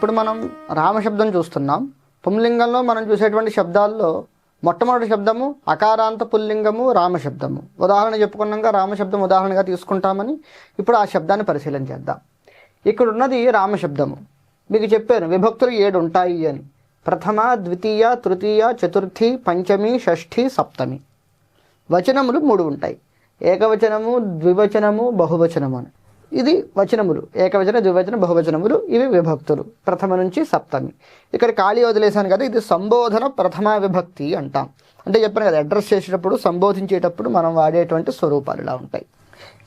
ఇప్పుడు మనం రామశబ్దం చూస్తున్నాం. పుంలింగంలో మనం చూసేటువంటి శబ్దాల్లో మొట్టమొదటి శబ్దము అకారాంత పుల్లింగము రామశబ్దము. ఉదాహరణ చెప్పుకున్నాక రామశబ్దం ఉదాహరణగా తీసుకుంటామని ఇప్పుడు ఆ శబ్దాన్ని పరిశీలన చేద్దాం. ఇక్కడ ఉన్నది రామశబ్దము. మీకు చెప్పాను విభక్తులు 7 ఉంటాయి అని. ప్రథమ, ద్వితీయ, తృతీయ, చతుర్థి, పంచమి, షష్ఠి, సప్తమి. వచనములు 3 ఉంటాయి. ఏకవచనము, ద్వివచనము, బహువచనము అని. ఇది వచనములు. ఏకవచన, ద్వివచన, బహువచనములు. ఇవి విభక్తులు ప్రథమ నుంచి సప్తమి. ఇక్కడ ఖాళీ వదిలేశాను కదా, ఇది సంబోధన ప్రథమ విభక్తి అంటాం. అంటే చెప్పాను కదా, అడ్రస్ చేసేటప్పుడు సంబోధించేటప్పుడు మనం వాడేటువంటి స్వరూపాలు ఇలా ఉంటాయి.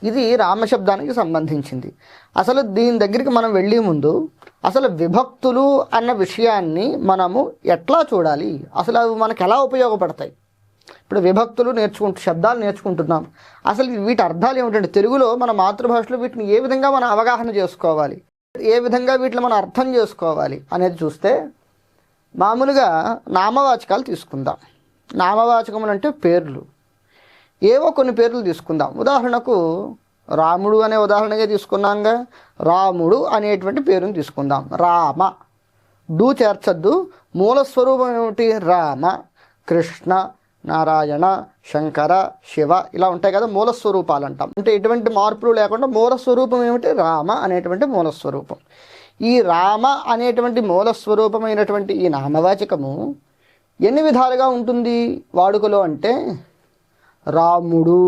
ఇది రామశబ్దానికి సంబంధించింది. అసలు దీని దగ్గరికి మనం వెళ్ళే ముందు అసలు విభక్తులు అన్న విషయాన్ని మనము ఎట్లా చూడాలి, అసలు అవి మనకు ఎలా ఉపయోగపడతాయి. ఇప్పుడు విభక్తులు శబ్దాలు నేర్చుకుంటున్నాం. అసలు వీటి అర్థాలు ఏమిటంటే తెలుగులో మన మాతృభాషలో వీటిని ఏ విధంగా మనం అవగాహన చేసుకోవాలి, ఏ విధంగా వీటిని మనం అర్థం చేసుకోవాలి అనేది చూస్తే మామూలుగా నామవాచకాలు తీసుకుందాం. నామవాచకములు అంటే పేర్లు. ఏవో కొన్ని పేర్లు తీసుకుందాం. ఉదాహరణకు రాముడు అనే ఉదాహరణగా తీసుకున్నాంగా, రాముడు అనేటువంటి పేరుని తీసుకుందాం. రామ, డు చేర్చద్దు. మూల స్వరూపం ఏమిటి? రామ. కృష్ణ, నారాయణ, శంకర, శివ ఇలా ఉంటాయి కదా, మూల స్వరూపాలు అంటాం. అంటే ఎటువంటి మార్పులు లేకుండా మూల స్వరూపం ఏమిటి? రామ అనేటువంటి మూల స్వరూపం. ఈ రామ అనేటువంటి మూల స్వరూపమైనటువంటి ఈ నామవాచకము ఎన్ని విధాలుగా ఉంటుంది వాడుకలో అంటే, రాముడు,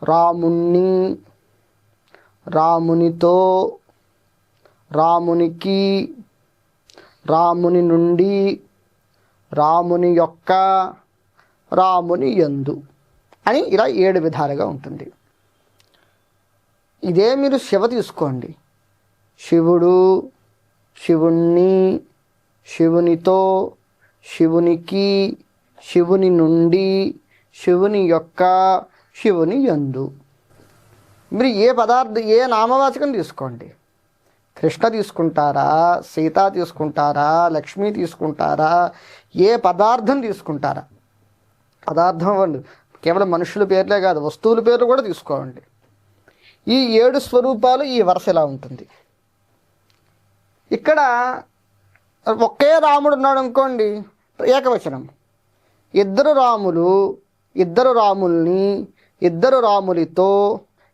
రాముణ్ణి, రామునితో, రామునికి, రాముని నుండి, రాముని యొక్క, రాముని యందు అని ఇలా 7 విధాలుగా ఉంటుంది. ఇదే మీరు శివ తీసుకోండి. శివుడు, శివుణ్ణి, శివునితో, శివునికి, శివుని నుండి, శివుని యొక్క, శివుని యందు. మీరు ఏ నామవాచకం తీసుకోండి. కృష్ణ తీసుకుంటారా, సీత తీసుకుంటారా, లక్ష్మి తీసుకుంటారా, ఏ పదార్థం తీసుకుంటారా, పదార్థం అవ్వండి, కేవలం మనుషుల పేర్లే కాదు వస్తువుల పేర్లు కూడా తీసుకోండి. ఈ 7 స్వరూపాలు ఈ వరుస ఎలా ఉంటుంది. ఇక్కడ ఒకే రాముడు ఉన్నాడు అనుకోండి, ఏకవచనం. 2 రాములు, 2 రాముల్ని, 2 రాములితో,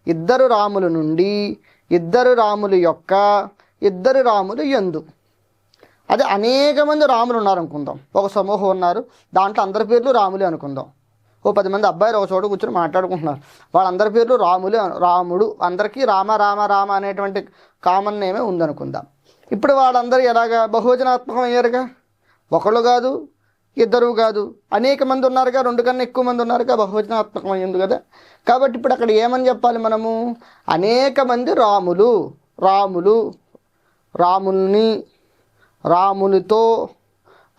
2 రాముల నుండి, 2 రాముల యొక్క, 2 రాములు యందు. అదే అనేక మంది రాములు ఉన్నారు అనుకుందాం. ఒక సమూహం ఉన్నారు, దాంట్లో అందరి పేర్లు రాములే అనుకుందాం. ఓ 10 మంది అబ్బాయిలు ఒక చోట కూర్చొని మాట్లాడుకుంటున్నారు. వాళ్ళందరి పేర్లు రాములే, రాముడు, అందరికీ రామ రామ రామ అనేటువంటి కామన్ నేమే ఉందనుకుందాం. ఇప్పుడు వాళ్ళందరూ ఎలాగా బహువచనాత్మకం అయ్యారుగా. ఒకళ్ళు కాదు, 2 కాదు, అనేక మంది ఉన్నారుగా, 2 కన్నా ఎక్కువ మంది ఉన్నారుగా, బహువచనాత్మకం అయ్యింది కదా. కాబట్టి ఇప్పుడు అక్కడ ఏమని చెప్పాలి మనము? అనేక మంది రాములు, రాములు, రాముల్ని, రామునితో,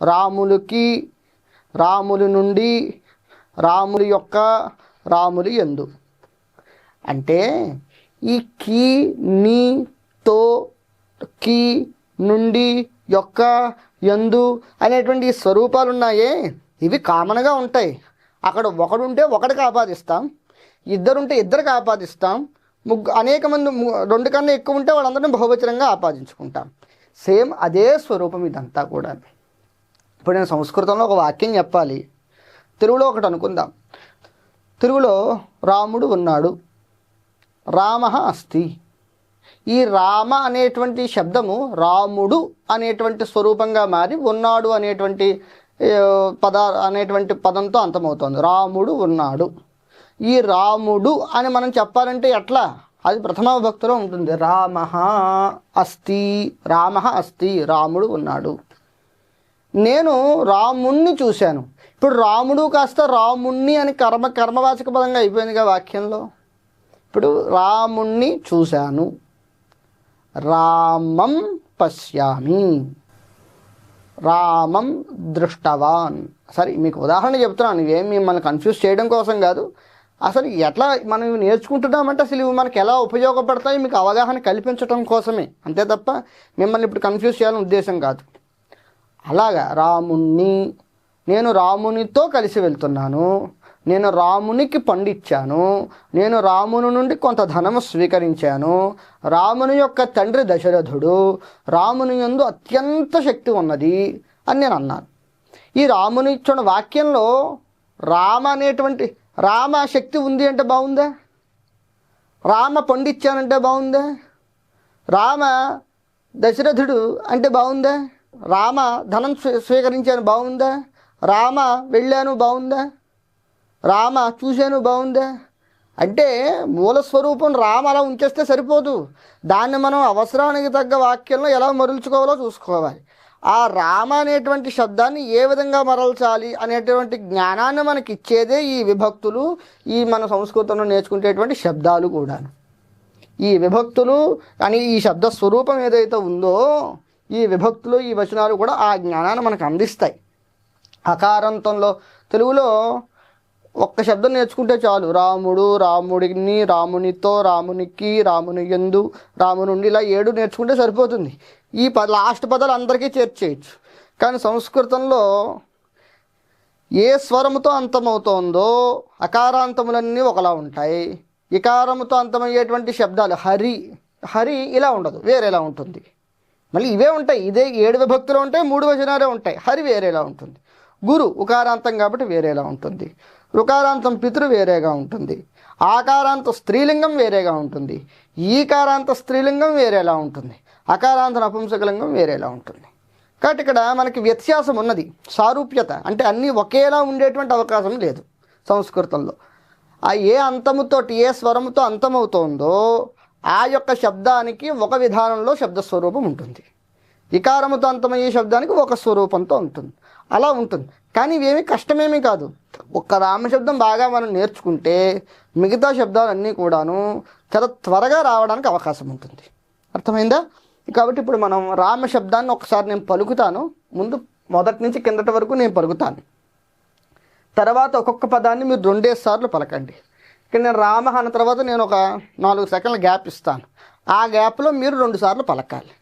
రాములకి, రాములి నుండి, రాములి యొక్క, రాములి యందు. అంటే ఈ కీ, నీ, తో, కి, నుండి, యొక్క, యందు అనేటువంటి స్వరూపాలు ఉన్నాయే, ఇవి కామన్గా ఉంటాయి. అక్కడ ఒకడుంటే ఒకటికి ఆపాదిస్తాం, 2 ఉంటే 2కి ఆపాదిస్తాం, అనేక మంది 2 కన్నా ఎక్కువ ఉంటే వాళ్ళందరినీ బహువచనంగా ఆపాదించుకుంటాం. సేమ్ అదే స్వరూపం ఇదంతా కూడా. ఇప్పుడు నేను సంస్కృతంలో ఒక వాక్యం చెప్పాలి, తెలుగులో ఒకటి అనుకుందాం. తెలుగులో రాముడు ఉన్నాడు, రామ అస్తి. ఈ రామ అనేటువంటి శబ్దము రాముడు అనేటువంటి స్వరూపంగా మారి ఉన్నాడు అనేటువంటి పదంతో అంతమవుతోంది. రాముడు ఉన్నాడు. ఈ రాముడు అని మనం చెప్పాలంటే ఎట్లా? అది ప్రథమ విభక్తిలో ఉంటుంది. రామ అస్తి, రామ అస్తి, రాముడు ఉన్నాడు. నేను రాముణ్ణి చూశాను. ఇప్పుడు రాముడు కాస్త రాముణ్ణి అని కర్మవాచక పదంగా అయిపోయిందిగా వాక్యంలో. ఇప్పుడు రాముణ్ణి చూశాను, రామం పశ్యామి, రామం దృష్టవాన్. సరే, మీకు ఉదాహరణ చెప్తున్నాను, ఇవేం మిమ్మల్ని కన్ఫ్యూజ్ చేయడం కోసం కాదు. అసలు ఎట్లా మనం ఇవి నేర్చుకుంటున్నామంటే అసలు ఇవి మనకు ఎలా ఉపయోగపడతాయి మీకు అవగాహన కల్పించడం కోసమే, అంతే తప్ప మిమ్మల్ని ఇప్పుడు కన్ఫ్యూజ్ చేయాలని ఉద్దేశం కాదు. అలాగా రాముణ్ణి, నేను రామునితో కలిసి వెళ్తున్నాను, నేను రామునికి పండిచ్చాను, నేను రాముని నుండి కొంత ధనము స్వీకరించాను, రాముని యొక్క తండ్రి దశరథుడు, రాముని యందు అత్యంత శక్తి ఉన్నది అని నేను అన్నాను. ఈ రాముని ఇచ్చిన వాక్యంలో రామ అనేటువంటి రామ శక్తి ఉంది అంటే బాగుందా? రామ పండిచ్చానంటే బాగుందా? రామ దశరథుడు అంటే బాగుందా? రామ ధనం స్వీకరించాను బాగుందా? రామ వెళ్ళాను బాగుందా? రామ చూశాను బాగుందా? అంటే మూల స్వరూపం రామ అలా ఉంచేస్తే సరిపోదు. దాన్ని మనం అవసరానికి తగ్గ వాక్యంలో ఎలా మరల్చుకోవాలో చూసుకోవాలి. ఆ రామ అనేటువంటి శబ్దాన్ని ఏ విధంగా మరల్చాలి అనేటువంటి జ్ఞానాన్ని మనకి ఇచ్చేదే ఈ విభక్తులు, ఈ మన సంస్కృతంలో నేర్చుకునేటువంటి శబ్దాలు కూడా. ఈ విభక్తులు అని ఈ శబ్ద స్వరూపం ఏదైతే ఉందో ఈ విభక్తులు, ఈ వచనాలు కూడా ఆ జ్ఞానాన్ని మనకు అందిస్తాయి. అకారంతంలో తెలుగులో ఒక్క శబ్దం నేర్చుకుంటే చాలు. రాముడు, రాముడిని, రామునితో, రామునికి, రాముని యందు, రామునుండి, ఇలా 7 నేర్చుకుంటే సరిపోతుంది. ఈ లాస్ట్ పదాలు అందరికీ చేర్చేయచ్చు. కానీ సంస్కృతంలో ఏ స్వరముతో అంతమవుతోందో అకారాంతములన్నీ ఒకలా ఉంటాయి. ఇకారముతో అంతమయ్యేటువంటి శబ్దాలు హరి, హరి ఇలా ఉండదు, వేరేలా ఉంటుంది. మళ్ళీ ఇవే ఉంటాయి, ఇదే 7 విభక్తులు ఉంటాయి, 3 వచనాలే ఉంటాయి. హరి వేరేలా ఉంటుంది. గురు ఉకారాంతం కాబట్టి వేరేలా ఉంటుంది. రుకారాంతం పితృ వేరేగా ఉంటుంది. ఆకారాంత స్త్రీలింగం వేరేగా ఉంటుంది. ఈకారాంత స్త్రీలింగం వేరేలా ఉంటుంది. అకారాంత నపుంసకలింగం వేరేలా ఉంటుంది. కాబట్టి ఇక్కడ మనకి వ్యత్యాసం ఉన్నది, సారూప్యత అంటే అన్నీ ఒకేలా ఉండేటువంటి అవకాశం లేదు సంస్కృతంలో. ఆ ఏ అంతముతోటి, ఏ స్వరముతో అంతమవుతోందో ఆ యొక్క శబ్దానికి ఒక విధానంలో శబ్దస్వరూపం ఉంటుంది. ఇకారముతో అంతమయ్యే శబ్దానికి ఒక స్వరూపంతో ఉంటుంది. అలా ఉంటుంది. కానీ ఇవేమీ కష్టమేమీ కాదు. ఒక్క రామశబ్దం బాగా మనం నేర్చుకుంటే మిగతా శబ్దాలన్నీ కూడాను చాలా త్వరగా రావడానికి అవకాశం ఉంటుంది. అర్థమైందా? కాబట్టి ఇప్పుడు మనం రామశబ్దాన్ని ఒకసారి నేను పలుకుతాను. ముందు మొదటి నుంచి కిందటి వరకు నేను పలుకుతాను. తర్వాత ఒక్కొక్క పదాన్ని మీరు 2 సార్లు పలకండి. ఇక్కడ నేను రామ అన్న తర్వాత నేను ఒక 4 సెకండ్ల గ్యాప్ ఇస్తాను. ఆ గ్యాప్లో మీరు 2 సార్లు పలకాలి.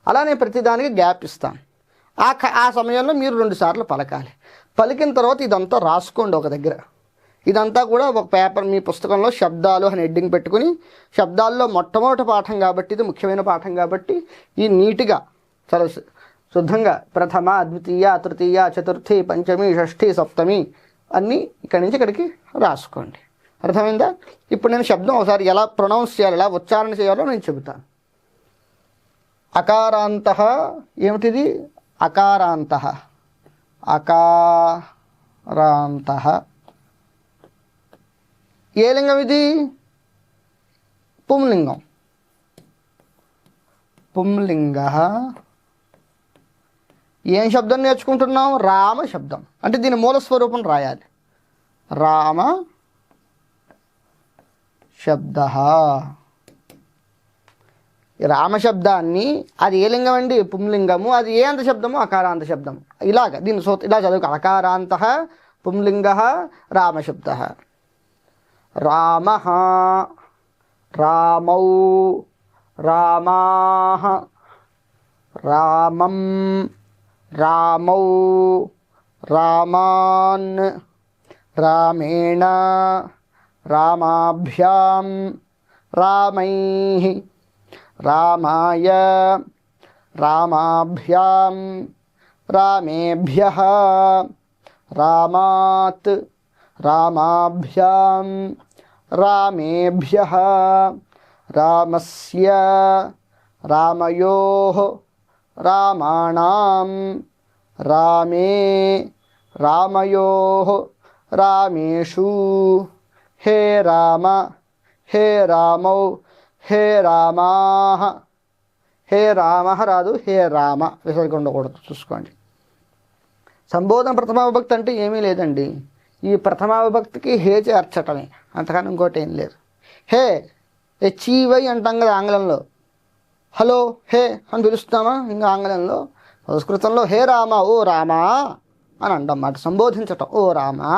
అలా నేను ప్రతిదానికి గ్యాప్ ఇస్తాను. ఆ సమయంలో మీరు 2 సార్లు పలకాలి. పలికిన తర్వాత ఇదంతా రాసుకోండి ఒక దగ్గర. ఇదంతా కూడా ఒక పేపర్, మీ పుస్తకంలో శబ్దాలు అని హెడ్డింగ్ పెట్టుకుని, శబ్దాల్లో మొట్టమొదటి పాఠం కాబట్టి, ఇది ముఖ్యమైన పాఠం కాబట్టి, ఈ నీట్గా చాలా శుద్ధంగా ప్రథమ, ద్వితీయ, తృతీయ, చతుర్థి, పంచమి, షష్ఠి, సప్తమి అన్నీ ఇక్కడి నుంచి ఇక్కడికి రాసుకోండి. అర్థమైందా? ఇప్పుడు నేను శబ్దం ఒకసారి ఎలా ప్రొనౌన్స్ చేయాలి, ఎలా ఉచ్చారణ చేయాలో నేను చెబుతాను. అకారాంతః ఏమిటిది? అకారాంతః, అకారాంతః. ఏ లింగం ఇది? పుంలింగం. పుంలింగః. ఏం శబ్దం నేర్చుకుంటున్నాం? రామ శబ్దం. అంటే దీని మూల స్వరూపం రాయాలి. రామ శబ్దః. రామశబ్దాన్ని అది ఏ లింగం అండి? పుంలింగము. అది ఏ అంత శబ్దము? అకారాంత శబ్దం. ఇలాగ దీన్ని ఇలా చదువుకో. అకారాంతః పుంలింగః రామశబ్దః. రామః, రామౌ, రామాః, రామం, రామౌ, రామాన్, రామేణ, రామాభ్యాం, రామైః, రామాయ, రామాభ్యాం, రామేభ్యః, రామాత్, రామాభ్యాం, రామేభ్యః, రామస్య, రామయోః, రామాణాం, రామే, రామయోః, రామేషు. హే రామ, హే రామౌ, హే రామాః. హే రామః రాదు, హే రామ విసర్గ ఉండకూడదు, చూసుకోండి. సంబోధన ప్రథమా విభక్తి అంటే ఏమీ లేదండి. ఈ ప్రథమా విభక్తికి హే చేర్చటమే, అంతకన్నా ఇంకోటి ఏం లేదు. హే, హెచ్ఈవై అంటాం కదా ఆంగ్లంలో. హలో, హే అని పిలుస్తామా ఇంకా ఆంగ్లంలో? సంస్కృతంలో హే రామ, ఓ రామా అని అంటమాట. సంబోధించటం, ఓ రామా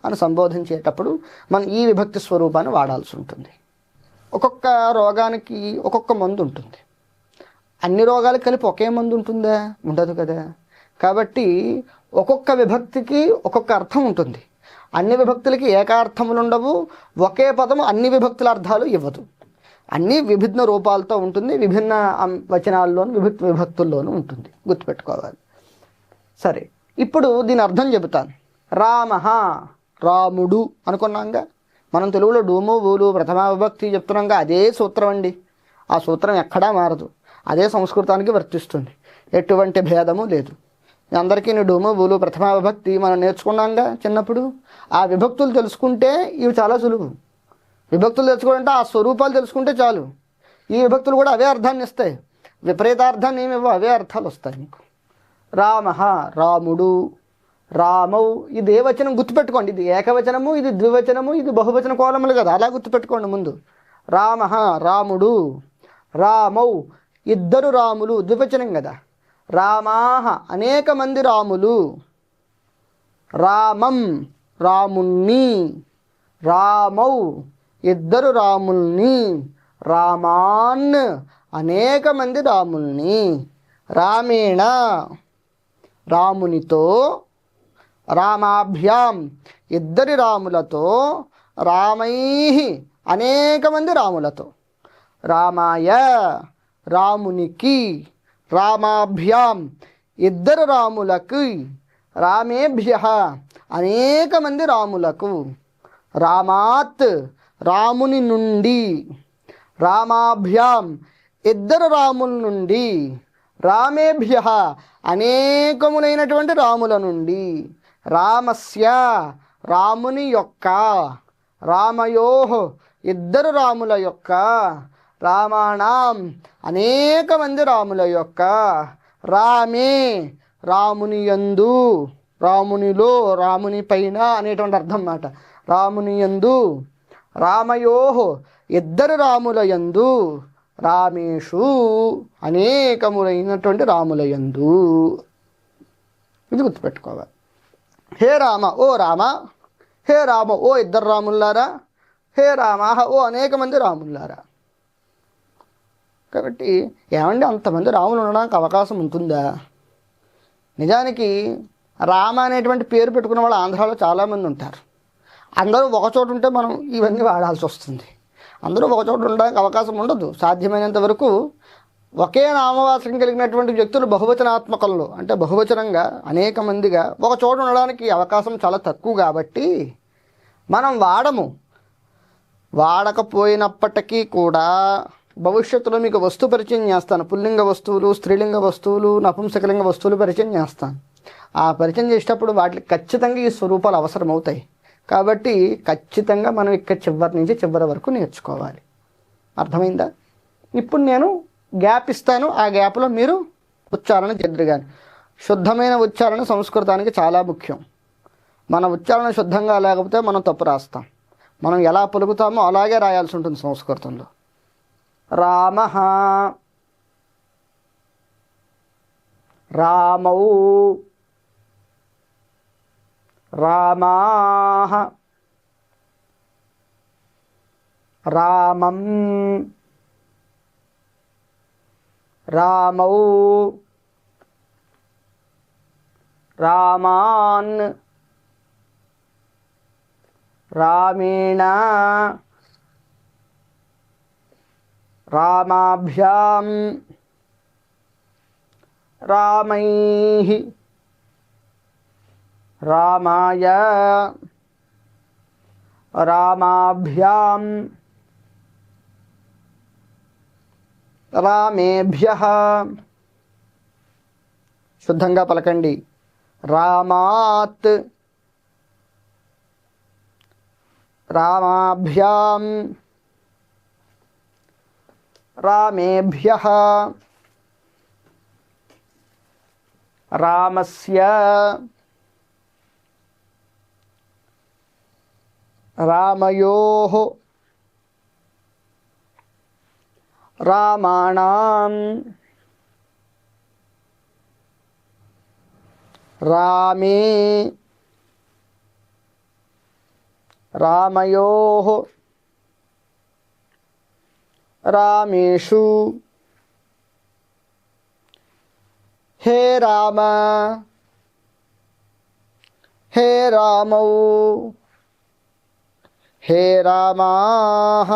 అని సంబోధించేటప్పుడు మనం ఈ విభక్తి స్వరూపాన్ని వాడాల్సి ఉంటుంది. ఒక్కొక్క రోగానికి ఒక్కొక్క మందు ఉంటుంది. అన్ని రోగాలకు కలిపి ఒకే మందు ఉంటుందా? ఉండదు కదా. కాబట్టి ఒక్కొక్క విభక్తికి ఒక్కొక్క అర్థం ఉంటుంది. అన్ని విభక్తులకి ఏకార్థములు ఉండవు, ఒకే పదము అన్ని విభక్తుల అర్థాలు ఇవ్వదు. అన్నీ విభిన్న రూపాలతో ఉంటుంది, విభిన్న వచనాల్లోనూ విభక్తుల్లోనూ ఉంటుంది, గుర్తుపెట్టుకోవాలి. సరే, ఇప్పుడు దీని అర్థం చెబుతాను. రామ, రాముడు అనుకున్నాంగా. మనం తెలుగులో డూము ఊలు ప్రథమా విభక్తి చెప్తున్నాంగా, అదే సూత్రం అండి. ఆ సూత్రం ఎక్కడా మారదు, అదే సంస్కృతానికి వర్తిస్తుంది, ఎటువంటి భేదము లేదు. అందరికీ డూము ఊలు ప్రథమా విభక్తి మనం నేర్చుకున్నాంగా చిన్నప్పుడు. ఆ విభక్తులు తెలుసుకుంటే ఇవి చాలా సులువు. విభక్తులు తెలుసుకోవాలంటే ఆ స్వరూపాలు తెలుసుకుంటే చాలు. ఈ విభక్తులు కూడా అవే అర్థాన్ని ఇస్తాయి, విపరీతార్థాన్ని ఏమివ్వ, అవే అర్థాలు వస్తాయి మీకు. రామ, రాముడు, రామౌ, ఇది ఏ వచనం గుర్తుపెట్టుకోండి. ఇది ఏకవచనము, ఇది ద్వివచనము, ఇది బహువచన కోలములు కదా, అలా గుర్తుపెట్టుకోండి ముందు. రామ, రాముడు, రామౌ, ఇద్దరు రాములు, ద్వివచనం కదా. రామాహ, అనేక మంది రాములు. రామం, రాముణ్ణి. రామౌ, ఇద్దరు రాముల్ని. రామాన్, అనేక మంది రాముల్ని. రామేణ, రామునితో. రామాభ్యాం, ఇద్దరి రాములతో. రామై, అనేక మంది రాములతో. రామాయ, రామునికి. రామాభ్యాం, ఇద్దరు రాములకు. రామేభ్య, అనేక మంది రాములకు. రామాత్, రాముని నుండి. రామాభ్యాం, ఇద్దరు రాముల నుండి. రామేభ్య, అనేకములైనటువంటి రాముల నుండి. రామస్య, రాముని యొక్క. రామయోః, ఇద్దరు రాముల యొక్క. రామాణం, అనేక మంది రాముల యొక్క. రామే, రాముని యందు, రామునిలో, రాముని పైన అనేటువంటి అర్థం మాట. రాముని యందు. రామయోః, ఇద్దరు రాముల యందు. రామేషు, అనేకములైనటువంటి రాముల యందు. ఇది గుర్తుపెట్టుకోవాలి. హే రామ, ఓ రామ. హే రామ, ఓ ఇద్దరు రాముల్లారా. హే రామ, ఓ అనేక మంది రాముల్లారా. కాబట్టి ఏమండి అంతమంది రాములు ఉండడానికి అవకాశం ఉంటుందా? నిజానికి రామ అనేటువంటి పేరు పెట్టుకున్న వాళ్ళు ఆంధ్రాలో చాలామంది ఉంటారు. అందరూ ఒకచోట ఉంటే మనం ఇవన్నీ వాడాల్సి వస్తుంది. అందరూ ఒకచోట ఉండడానికి అవకాశం ఉండదు. సాధ్యమైనంత వరకు ఒకే నామవాచకం కలిగినటువంటి వ్యక్తులు బహువచనాత్మకంలో, అంటే బహువచనంగా అనేక మందిగా ఒక చోట ఉండడానికి అవకాశం చాలా తక్కువ. కాబట్టి మనం వాడకపోయినప్పటికీ కూడా భవిష్యత్తులో మీకు వస్తు పరిచయం చేస్తాను. పుల్లింగ వస్తువులు, స్త్రీలింగ వస్తువులు, నపుంసకలింగ వస్తువులు పరిచయం చేస్తాను. ఆ పరిచయం చేసేటప్పుడు వాటికి ఖచ్చితంగా ఈ స్వరూపాలు అవసరమవుతాయి. కాబట్టి ఖచ్చితంగా మనం ఇక్కడ చివరి నుంచి చివరి వరకు నేర్చుకోవాలి. అర్థమైందా? ఇప్పుడు నేను గ్యాప్ ఇస్తాను, ఆ గ్యాప్లో మీరు ఉచ్చారణ చెద్దరుగాని. శుద్ధమైన ఉచ్చారణ సంస్కృతానికి చాలా ముఖ్యం. మన ఉచ్చారణ శుద్ధంగా లేకపోతే మనం తప్పు రాస్తాం. మనం ఎలా పలుకుతామో అలాగే రాయాల్సి ఉంటుంది సంస్కృతంలో. రామ, రామౌ, రామాః, రామం, రామౌ, రామాన్, రామేణ, రామాభ్యాం, రామైః, రామాయ, రామాభ్యాం, రామేభ్యః. శుద్ధంగా పలకండి. రామాత్, రామాభ్యాం, రామేభ్యః. రామస్య, రామయోః, రామాణం, రామే, రామయోః, రామేషు. హే రామ, హే రామౌ హే రామాః.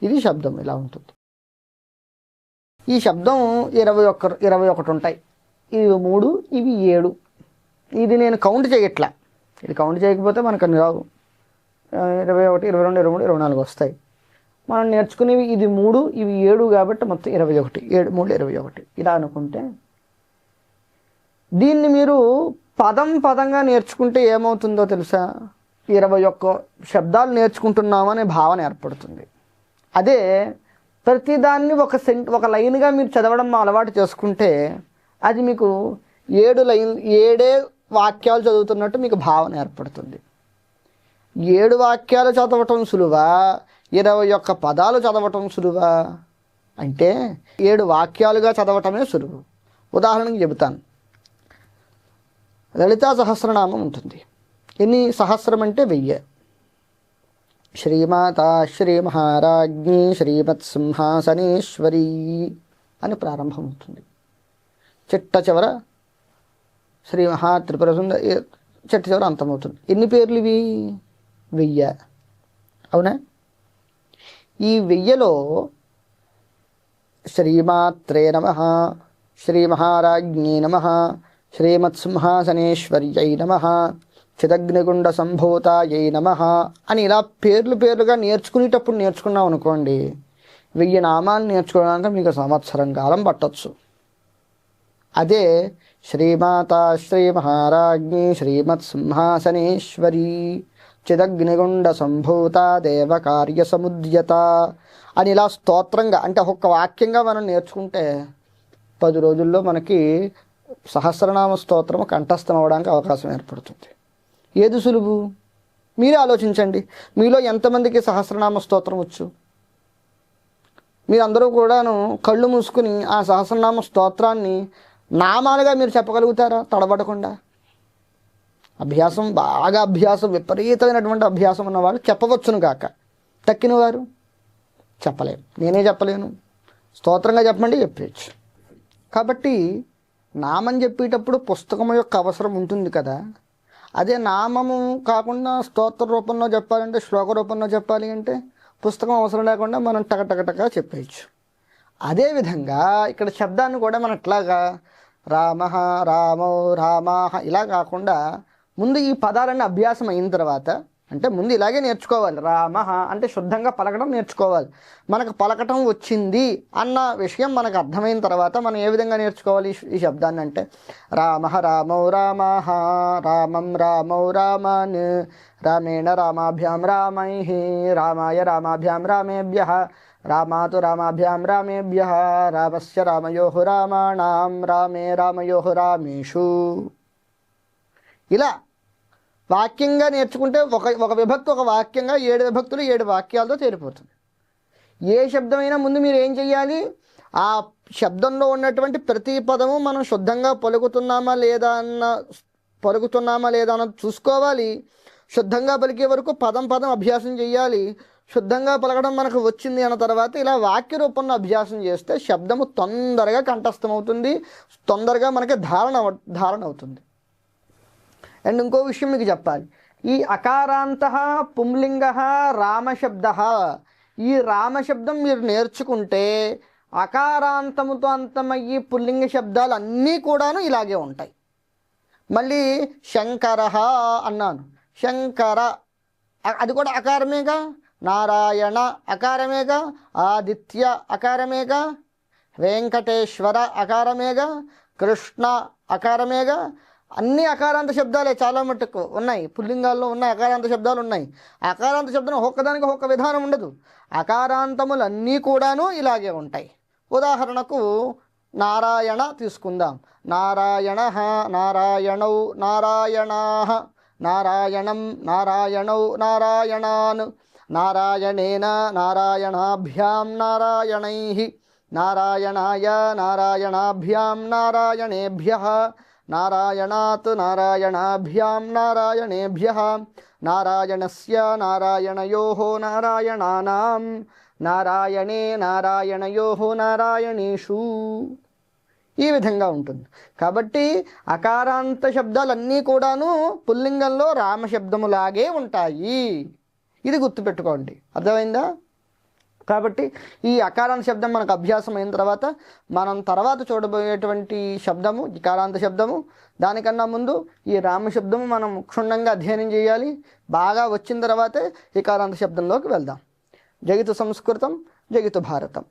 ఇది శబ్దం ఇలా ఉంటుంది. ఈ శబ్దం 21 ఉంటాయి. ఇవి 3, ఇవి 7. ఇది నేను కౌంట్ చేయట్లా. ఇది కౌంట్ చేయకపోతే మనకు అన్ని రావు. 21, 22, 23, 24 వస్తాయి. మనం నేర్చుకునేవి ఇది 3, ఇవి 7 కాబట్టి మొత్తం 21. 7, 3, 21 ఇలా అనుకుంటే, దీన్ని మీరు పదంగా నేర్చుకుంటే ఏమవుతుందో తెలుసా? 21 శబ్దాలు నేర్చుకుంటున్నామనే భావన ఏర్పడుతుంది. అదే ప్రతిదాన్ని ఒక లైన్గా మీరు చదవడం అలవాటు చేసుకుంటే అది మీకు 7 వాక్యాలు చదువుతున్నట్టు మీకు భావన ఏర్పడుతుంది. 7 వాక్యాలు చదవటం సులువా, 21 పదాలు చదవటం సులువా అంటే 7 వాక్యాలుగా చదవటమే సులువు. ఉదాహరణకి చెబుతాను. లలితా సహస్రనామం ఉంటుంది. ఎన్ని సహస్రం అంటే 1000. శ్రీమాతా శ్రీ మహారాజ్ఞి శ్రీమత్ సింహాసనేశ్వరి అని ప్రారంభం అవుతుంది. చిట్ట చివర శ్రీ మహా త్రిపుర సుందరి చిట్ట చివర అంతమవుతుంది. ఎన్ని పేర్లు ఇవి? 1000. అవునా? ఈ 1000లో శ్రీమాత్రే నమః, శ్రీ మహారాజ్ఞి నమః, శ్రీమత్సింహాసనేశ్వర్యై నమః, చిదగ్నిగుండ సంభూతాయై నమః అని ఇలా పేర్లుగా నేర్చుకునేటప్పుడు నేర్చుకున్నాం అనుకోండి, 1000 నామాలు నేర్చుకోవడానికి మీకు సంవత్సరం కాలం పట్టొచ్చు. అదే శ్రీమాతా శ్రీ మహారాజ్ఞి శ్రీమత్సింహాసనేశ్వరి చిదగ్నిగుండ సంభూత దేవకార్య సముద్యత అని ఇలా స్తోత్రంగా అంటే ఒక్క వాక్యంగా మనం నేర్చుకుంటే 10 రోజుల్లో మనకి సహస్రనామ స్తోత్రము కంఠస్థం అవడానికి అవకాశం ఏర్పడుతుంది. ఏది సులువు? మీరే ఆలోచించండి. మీలో ఎంతమందికి సహస్రనామ స్తోత్రం వచ్చు? మీరందరూ కూడాను కళ్ళు మూసుకుని ఆ సహస్రనామ స్తోత్రాన్ని నామాలుగా మీరు చెప్పగలుగుతారా తడబడకుండా? బాగా అభ్యాసం, విపరీతమైనటువంటి అభ్యాసం ఉన్నవాళ్ళు చెప్పవచ్చును కాక, తక్కిన వారు చెప్పలేము. నేనే చెప్పలేను. స్తోత్రంగా చెప్పమంటే చెప్పచ్చు. కాబట్టి నామం చెప్పేటప్పుడు పుస్తకం యొక్క అవసరం ఉంటుంది కదా. అదే నామము కాకుండా స్తోత్ర రూపంలో చెప్పాలంటే, శ్లోక రూపంలో చెప్పాలి అంటే పుస్తకం అవసరం లేకుండా మనం టకటకటగా చెప్పేయచ్చు. అదేవిధంగా ఇక్కడ శబ్దాన్ని కూడా మనం ఇట్లాగా రామః రామౌ రామాః ఇలా కాకుండా ముందు ఈ పదాలన్నీ అభ్యాసం అయిన తర్వాత, అంటే ముందు ఇలాగే నేర్చుకోవాలి. రామః అంటే శుద్ధంగా పలకడం నేర్చుకోవాలి. మనకు పలకటం వచ్చింది అన్న విషయం మనకు అర్థమైన తర్వాత మనం ఏ విధంగా నేర్చుకోవాలి ఈ శబ్దాన్ని అంటే, రామః రామౌ రామాః, రామం రామౌ రామాన్, రామేణ రామాభ్యాం రామైః, రామాయ రామాభ్యాం రామేభ్యః, రామాతు రామాభ్యాం రామేభ్యః, రామస్య రామయోః రామాణాం, రామే రామయోః రామేషు. ఇలా వాక్యంగా నేర్చుకుంటే ఒక విభక్తి ఒక వాక్యంగా 7 విభక్తులు 7 వాక్యాలతో చేరిపోతుంది. ఏ శబ్దమైనా ముందు మీరు ఏం చెయ్యాలి? ఆ శబ్దంలో ఉన్నటువంటి ప్రతి పదము మనం శుద్ధంగా పలుకుతున్నామా లేదా అన్నది చూసుకోవాలి. శుద్ధంగా పలికే వరకు పదం అభ్యాసం చేయాలి. శుద్ధంగా పలకడం మనకు వచ్చింది అన్న తర్వాత ఇలా వాక్య రూపంలో అభ్యాసం చేస్తే శబ్దము తొందరగా కంఠస్థమవుతుంది, తొందరగా మనకి ధారణ అవుతుంది. అండ్ ఇంకో విషయం మీకు చెప్పాలి. ఈ అకారాంతః పుంలింగః రామశబ్దః, ఈ రామశబ్దం మీరు నేర్చుకుంటే అకారాంతముతో అంతమయ్యి పుల్లింగ శబ్దాలు అన్నీ కూడాను ఇలాగే ఉంటాయి. మళ్ళీ శంకరః అన్నాను, శంకర అది కూడా అకారమేగా. నారాయణ అకారమేగా. ఆదిత్య అకారమేగా. వెంకటేశ్వర అకారమేగా. కృష్ణ అకారమేగా. అన్ని అకారాంత శబ్దాలే చాలా మటుకు ఉన్నాయి. పుల్లింగాల్లో ఉన్నాయి అకారాంత శబ్దాలు ఉన్నాయి. అకారాంత శబ్దం ఒక్కదానికి ఒక్క విధానం ఉండదు. అకారాంతములన్నీ కూడాను ఇలాగే ఉంటాయి. ఉదాహరణకు నారాయణ తీసుకుందాం. నారాయణ, నారాయణౌ, నారాయణాః, నారాయణం, నారాయణౌ, నారాయణాన్, నారాయణేన, నారాయణాభ్యాం, నారాయణైః, నారాయణాయ, నారాయణాభ్యాం, నారాయణేభ్యః, నారాయణాత్, నారాయణాభ్యాం, నారాయణేభ్యః, నారాయణస్య, నారాయణయోః, నారాయణానాం, నారాయణే, నారాయణయోః, నారాయణేషు. ఈ విధంగా ఉంటుంది. కాబట్టి అకారాంత శబ్దాలన్నీ కూడాను పుల్లింగంలో రామశబ్దములాగే ఉంటాయి. ఇది గుర్తుపెట్టుకోండి. అర్థమైందా? కాబట్టి ఈ అకారాంత శబ్దం మనకు అభ్యాసం అయిన తర్వాత మనం తర్వాత చూడబోయేటువంటి శబ్దము ఇకారాంత శబ్దము. దానికన్నా ముందు ఈ రామశబ్దము మనం క్షుణ్ణంగా అధ్యయనం చేయాలి. బాగా వచ్చిన తర్వాతే ఇకారాంత శబ్దంలోకి వెళ్దాం. జగితు సంస్కృతం, జగితు భారతం.